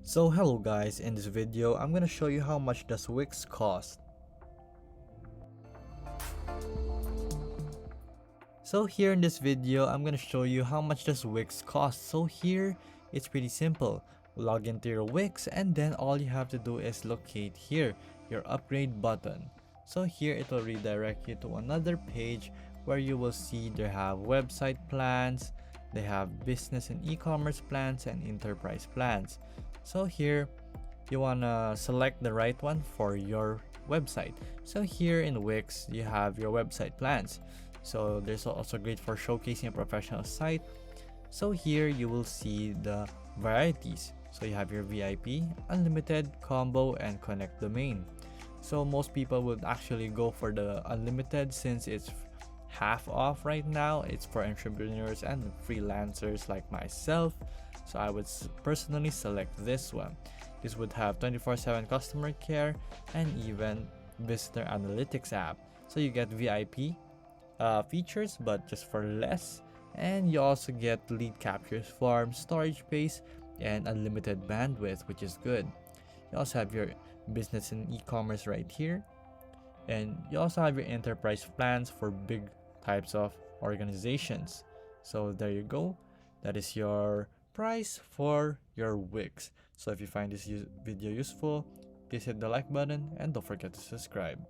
So hello guys, in this video I'm gonna show you how much does Wix cost. So here in this video I'm gonna show you how much does Wix cost. So here it's pretty simple. Log into your Wix and then all you have to do is locate here your upgrade button. So here it will redirect you to another page where you will see they have website plans, they have business and e-commerce plans and enterprise plans. So here you wanna select the right one for your website. So here in Wix you have your website plans. So there's also great for showcasing a professional site. So here you will see the varieties. So you have your VIP, unlimited, combo, and connect domain. So most people would actually go for the unlimited since it's half off right now. It's for entrepreneurs and freelancers like myself. So I would personally select this one. This would have 24/7 customer care and even visitor analytics app. So you get VIP features but just for less, and you also get lead captures form, storage space, and unlimited bandwidth, which is good. You also have your business and e-commerce right here, and you also have your enterprise plans for big types of organizations. So there you go, that is your price for your Wix. So if you find this video useful, please hit the like button and don't forget to subscribe.